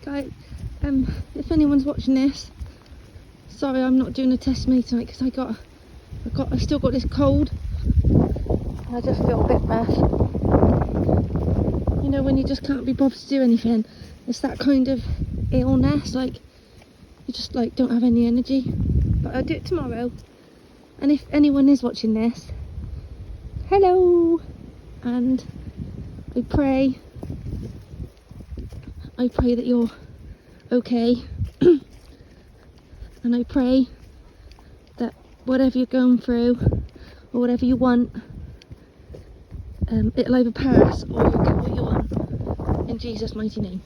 Guys, if anyone's watching this, sorry I'm not doing a testimony tonight because I still got this cold. I just feel a bit rough. You know, when you just can't be bothered to do anything. It's that kind of illness, like you just like don't have any energy. But I'll do it tomorrow. And if anyone is watching this, hello. And I pray that you're okay. And I pray that whatever you're going through or whatever you want, it'll either pass or you'll get what you want in Jesus' mighty name.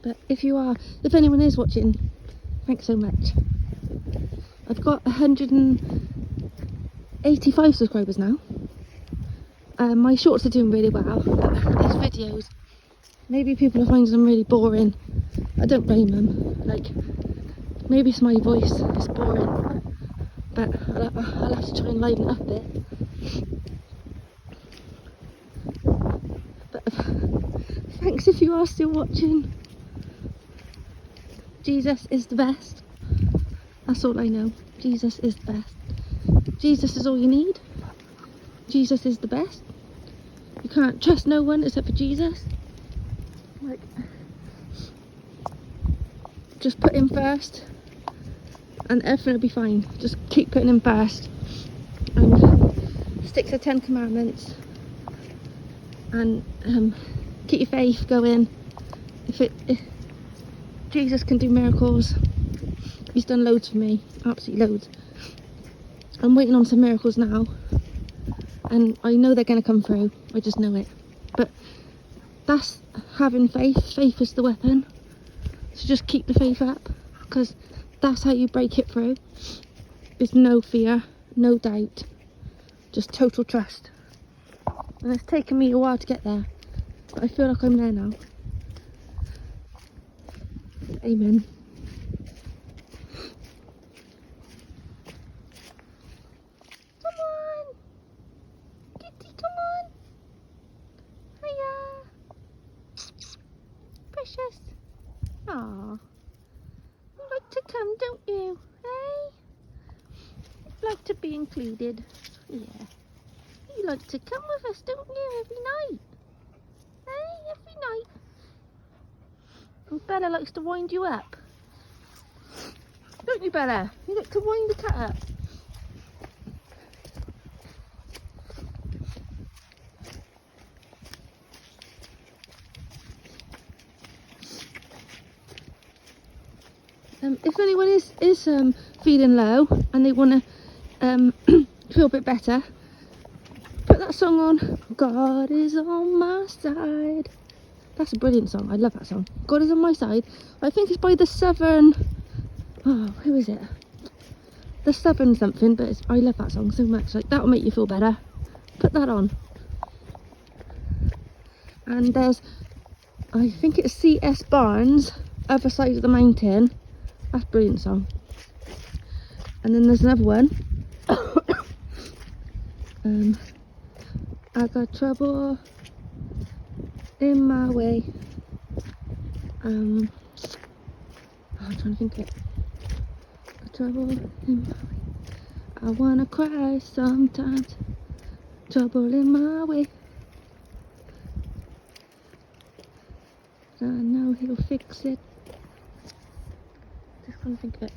But if anyone is watching, thanks so much. I've got 185 subscribers now. My shorts are doing really well, but these videos, maybe people are finding them really boring. I don't blame them. Like, maybe it's my voice, it's boring, but I'll have to try and liven it up a bit. But thanks if you are still watching. Jesus is the best. That's all I know. Jesus is the best. Jesus is all you need. Jesus is the best. You can't trust no one except for Jesus. Like, just put him first and everything will be fine. Just keep putting him first and stick to the 10 commandments and keep your faith going. If Jesus can do miracles, he's done loads for me, absolutely loads. I'm waiting on some miracles now, and I know they're going to come through. I just know it. But that's having faith. Faith is the weapon. So just keep the faith up, because that's how you break it through. There's no fear, no doubt, just total trust. And it's taken me a while to get there, but I feel like I'm there now. Amen. Come on, Kitty, come on. Hiya, precious. Aw, you like to come, don't you? Hey, you'd like to be included. Yeah, you like to come with us, don't you? Every night. Hey, every night. And Bella likes to wind you up. Don't you, Bella? You like to wind the cat up. If anyone is feeling low and they want to feel a bit better, put that song on. God is on my side. That's a brilliant song. I love that song. God is on my side. I think it's by the Southern... Oh, who is it? The Southern something, but I love that song so much. Like, that'll make you feel better. Put that on. And there's... I think it's C.S. Barnes, Other Side of the Mountain. That's a brilliant song. And then there's another one. I got trouble in my way. I'm trying to think of it. Trouble in my way. I wanna cry sometimes. Trouble in my way. I know he'll fix it. Just gonna think of it.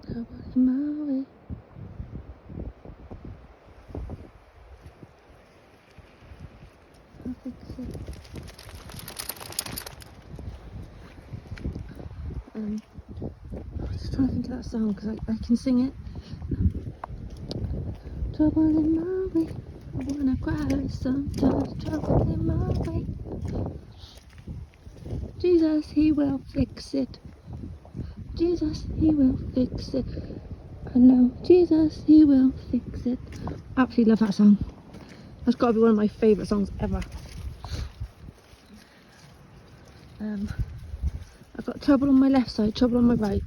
Trouble in my way. I'll fix it. I'm just trying to think of that song because I can sing it. Trouble in my way. I wanna cry sometimes. Trouble in my way. Jesus, he will fix it. Jesus, he will fix it. I know, Jesus, he will fix it. Absolutely love that song. That's got to be one of my favourite songs ever. I've got trouble on my left side, trouble on my right,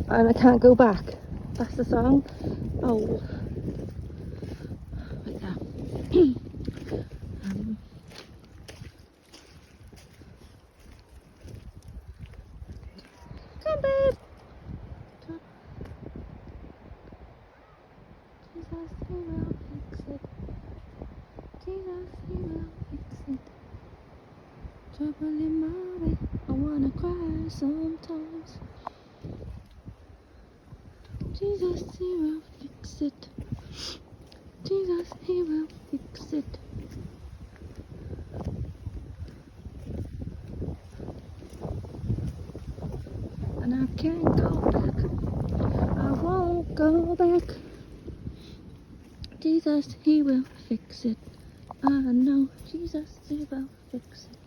and I can't go back. That's the song. Oh, right there. Come, babe. Jesus, he will fix it. Jesus, he will fix it. Trouble in my way, I wanna cry sometimes. Jesus, he will fix it. Jesus, he will fix it. And I can't go back. I won't go back. Jesus, he will fix it. I know Jesus, he will fix it.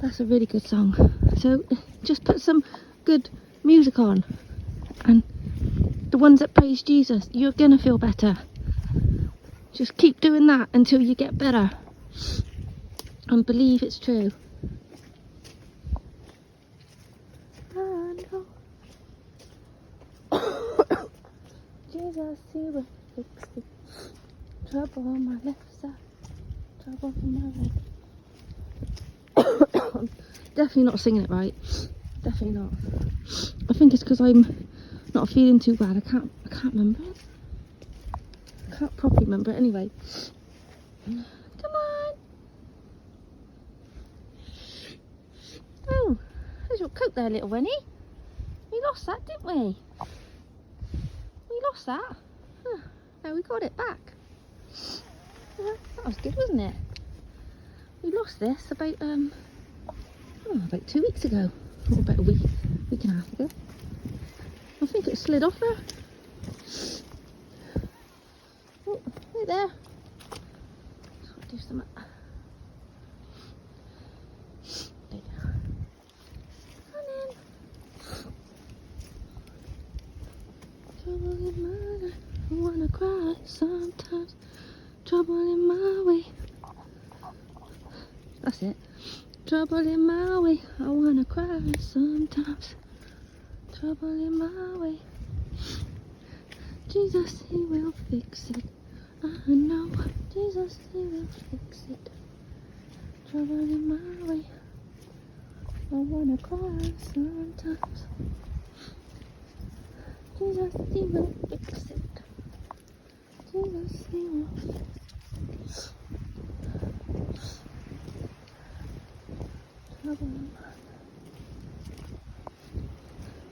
That's a really good song. So just put some good music on, and the ones that praise Jesus, you're gonna feel better. Just keep doing that until you get better, and believe it's true. I know Jesus, he will fix it. Trouble on my left side, trouble on my right. I'm definitely not singing it right. Definitely not. I think it's because I'm not feeling too bad. I can't remember it. I can't properly remember it anyway. Come on. Oh, there's your coat there, little Winnie. We lost that, didn't we? We lost that. Huh. No, we got it back. That was good, wasn't it? We lost this about 2 weeks ago, or about a week and a half ago. I think it slid off her. Oh, right there. Just want to do some. There you go. Come in. Trouble in my life, I wanna cry sometimes. Trouble in my way. That's it. Trouble in my way, I wanna cry sometimes. Trouble in my way. Jesus, he will fix it. I know. Jesus, he will fix it. Trouble in my way, I wanna cry sometimes. Jesus, he will fix it. Jesus, he will fix it.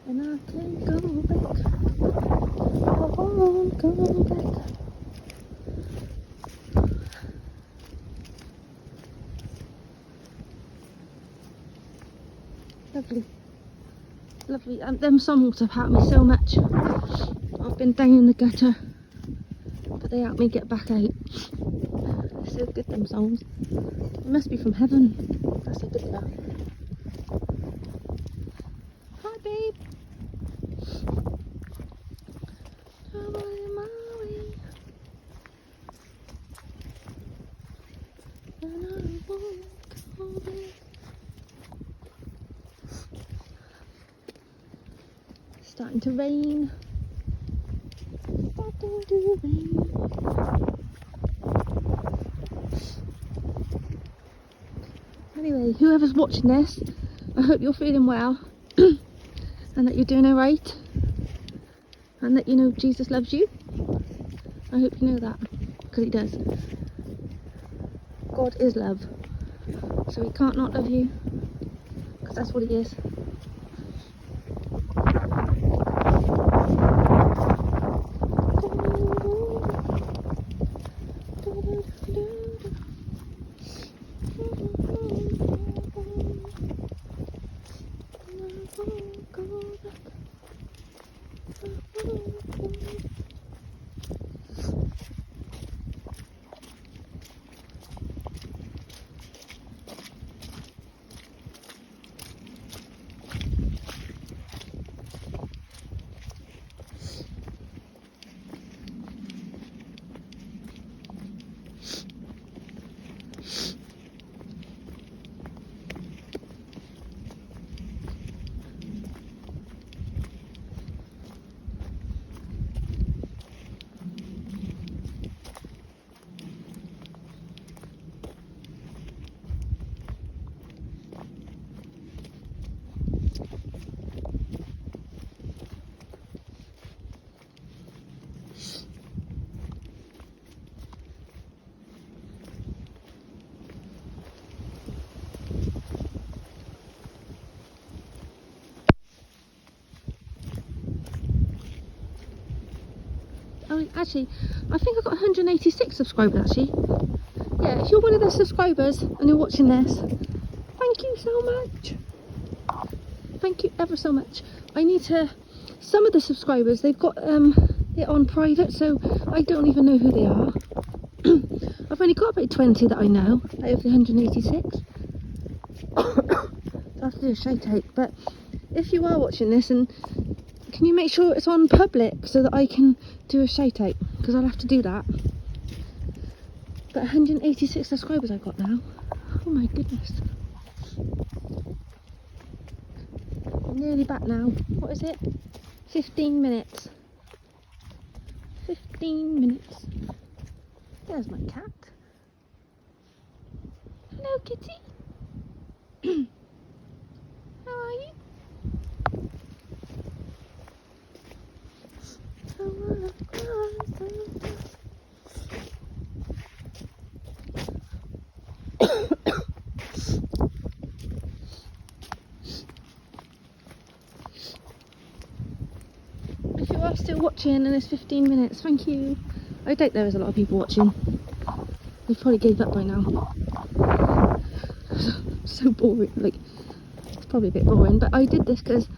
And I can't go back. I won't go back. Lovely. Lovely. Them songs have helped me so much. I've been down in the gutter, but they helped me get back out. They're so good, them songs. They must be from heaven. That's how good they are. Hi, babe. Trouble in my way, and I won't go back. Starting to rain. Starting to rain. Anyway, whoever's watching this, I hope you're feeling well and that you're doing alright, and that you know Jesus loves you. I hope you know that, because he does. God is love, so he can't not love you, because that's what he is. Actually, I think I've got 186 subscribers actually. Yeah, if you're one of the subscribers and you're watching this, thank you so much. Thank you ever so much. I need to, some of the subscribers, they've got it on private, so I don't even know who they are. I've only got about 20 that I know out of the 186. I have to do a shout out, but if you are watching this, and can you make sure it's on public so that I can do a shout out, because I'll have to do that. But 186 subscribers I've got now. Oh my goodness. I'm nearly back now. What is it? 15 minutes. 15 minutes. There's my cat. Hello, kitty. How are you? If you are still watching and it's 15 minutes, thank you. I doubt there is a lot of people watching. They've probably gave up by now. So boring, like, it's probably a bit boring, but I did this because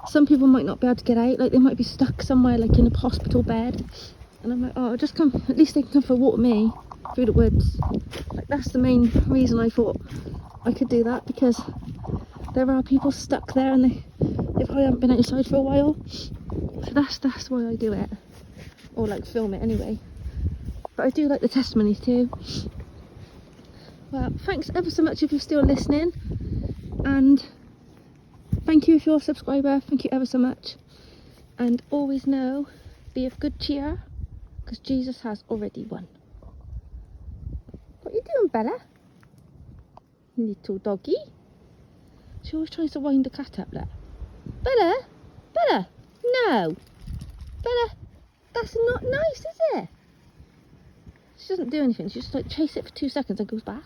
some people might not be able to get out, like they might be stuck somewhere like in a hospital bed, and I'm like, oh, I'll just come, at least they can come for a walk with me through the woods. Like, that's the main reason I thought I could do that, because there are people stuck there and they probably haven't been outside for a while, so that's why I do it, or like film it anyway. But I do like the testimonies too. Well, thanks ever so much if you're still listening, and thank you if you're a subscriber. Thank you ever so much, and always know, be of good cheer, because Jesus has already won. What are you doing, Bella? Little doggy. She always tries to wind the cat up there. Bella? Bella? No. Bella, that's not nice, is it? She doesn't do anything. She just like chases it for 2 seconds and goes back.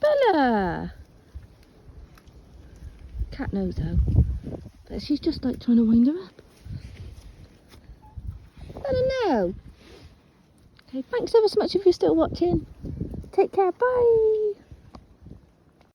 Bella! Cat knows though. But she's just like trying to wind her up. Bella, no. Okay, thanks ever so much if you're still watching. Take care, bye.